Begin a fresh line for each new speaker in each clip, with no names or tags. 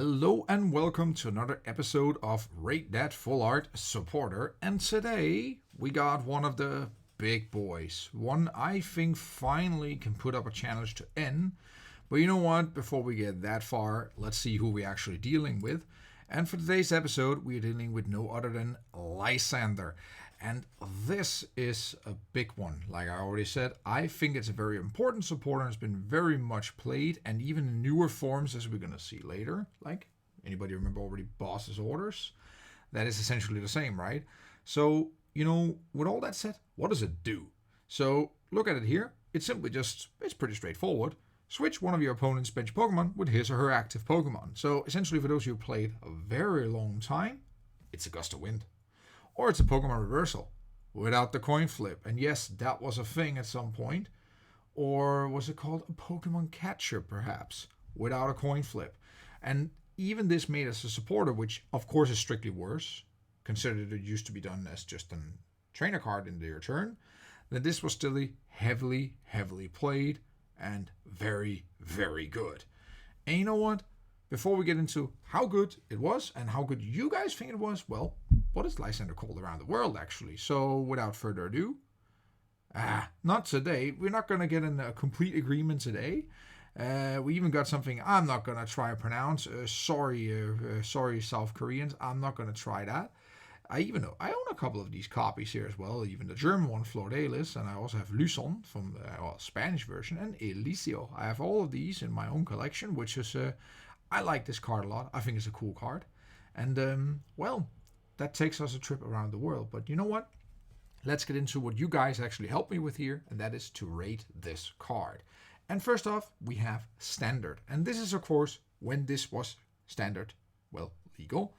Hello and welcome to another episode of Rate That Full Art Supporter. And today we got one of the big boys. One I think finally can put up a challenge to N. But you know what? Before we get that far, let's see who we're actually dealing with. And for today's episode, we're dealing with no other than Lysandre. And this is a big one. Like I already said, I think it's a very important supporter and has been very much played, and even in newer forms, as we're going to see later. Like, anybody remember already Boss's Orders? That is essentially the same, right? So, with all that said, what does it do? So, look at it here. It's simply it's pretty straightforward. Switch one of your opponent's bench Pokemon with his or her active Pokemon. So, essentially, for those who played a very long time, it's a Gust of Wind. Or it's a Pokemon reversal without the coin flip. And yes, that was a thing at some point. Or was it called a Pokemon catcher, perhaps, without a coin flip? And even this made us a supporter, which of course is strictly worse, considered it used to be done as just a trainer card in your turn. Then this was still heavily, heavily played and very, very good. And you know what? Before we get into how good it was and how good you guys think it was, well, what is Lysandre called around the world, actually? So, without further ado, not today. We're not going to get in a complete agreement today. We even got something I'm not going to try to pronounce. Sorry, South Koreans. I'm not going to try that. I own a couple of these copies here as well, even the German one, Flordelis, and I also have Lysandre from the Spanish version, and Eliseo. I have all of these in my own collection, which is... I like this card a lot. I think it's a cool card. And, that takes us a trip around the world. But you know what? Let's get into what you guys actually help me with here, and that is to rate this card. And first off, we have standard. And this is, of course, when this was standard, legal.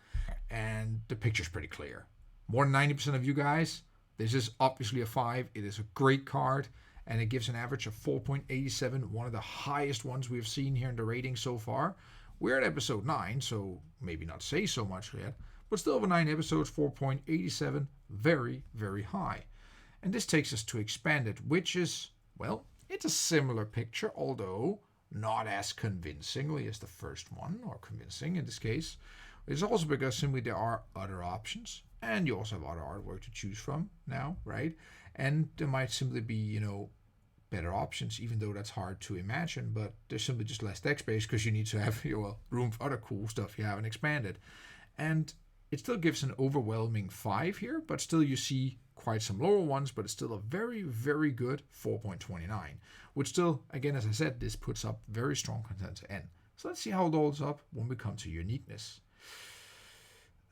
And the picture's pretty clear. More than 90% of you guys, this is obviously a 5. It is a great card. And it gives an average of 4.87, one of the highest ones we've seen here in the rating so far. We're at episode 9, so maybe not say so much yet, but still over 9 episodes, 4.87, very, very high. And this takes us to Expanded, which is, it's a similar picture, although not as convincingly as the first one, or convincing in this case. It's also because simply there are other options, and you also have other artwork to choose from now, right? And there might simply be, better options, even though that's hard to imagine, but there's simply just less deck space because you need to have room for other cool stuff you haven't expanded. And it still gives an overwhelming 5 here, but still you see quite some lower ones, but it's still a very, very good 4.29, which still, again, as I said, this puts up very strong content to N. So let's see how it holds up when we come to uniqueness.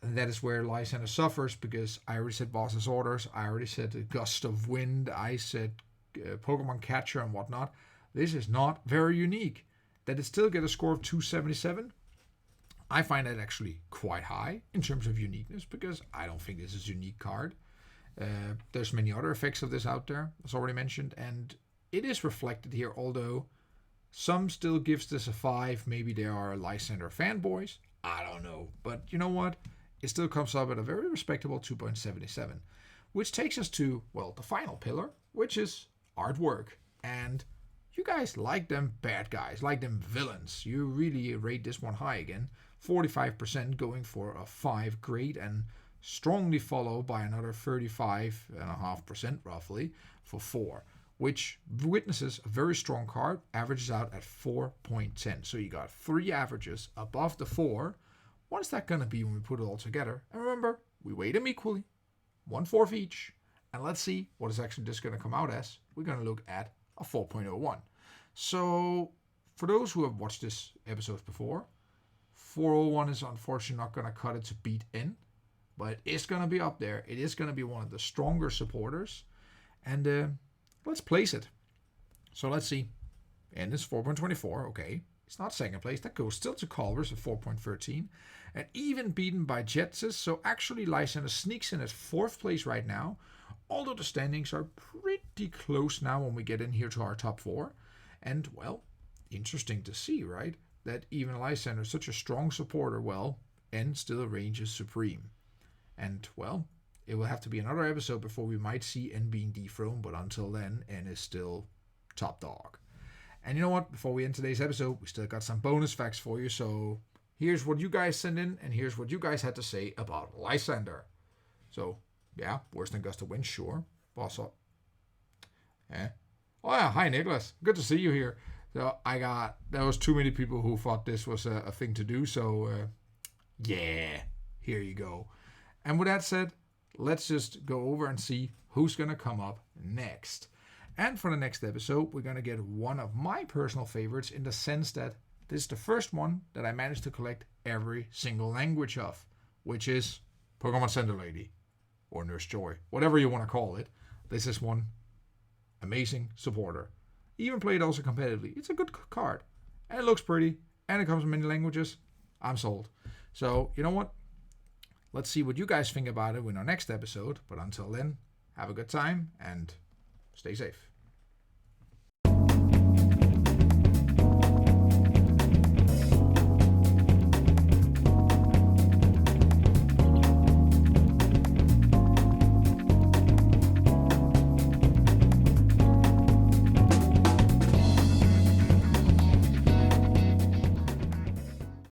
And that is where Lysandre suffers, because I already said Boss's Orders, I already said the Gust of Wind, I said Pokemon Catcher and whatnot. This is not very unique. That it still get a score of 277, I find that actually quite high in terms of uniqueness, because I don't think this is a unique card. There's many other effects of this out there, as already mentioned, and it is reflected here, although some still gives this a 5. Maybe they are Lysandre fanboys. I don't know. But you know what? It still comes up at a very respectable 2.77, which takes us to, the final pillar, which is artwork. And you guys like them bad guys, like them villains. You really rate this one high again. 45% going for a 5 grade, and strongly followed by another 35.5% roughly for 4, which witnesses a very strong card, averages out at 4.10. So you got 3 averages above the 4. What is that going to be when we put it all together? And remember, we weight them equally, 1/4 each. And let's see what is actually just going to come out as. We're going to look at a 4.01. So, for those who have watched this episode before, 401 is unfortunately not going to cut it to beat N, but it's going to be up there. It is going to be one of the stronger supporters. And let's place it. So let's see. N is 4.24, okay. It's not second place. That goes still to Culver's at 4.13. And even beaten by Jetsis. So actually Lysandre sneaks in at 4th place right now. Although the standings are pretty close now when we get in here to our top 4. And, interesting to see, right? That even Lysandre is such a strong supporter, N still ranges supreme. And, it will have to be another episode before we might see N being dethroned. But until then, N is still top dog. And you know what? Before we end today's episode, we still got some bonus facts for you. So here's what you guys sent in, and here's what you guys had to say about Lysandre. So, yeah, worse than gust of wind, sure. Boss up. Eh? Oh, yeah, hi, Nicholas. Good to see you here. So, there was too many people who thought this was a thing to do, so, yeah, here you go. And with that said, let's just go over and see who's going to come up next. And for the next episode, we're going to get one of my personal favorites in the sense that this is the first one that I managed to collect every single language of, which is Pokemon Center Lady or Nurse Joy, whatever you want to call it. This is one amazing supporter. Even played also competitively. It's a good card. And it looks pretty. And it comes in many languages. I'm sold. So, you know what? Let's see what you guys think about it in our next episode. But until then, have a good time and stay safe.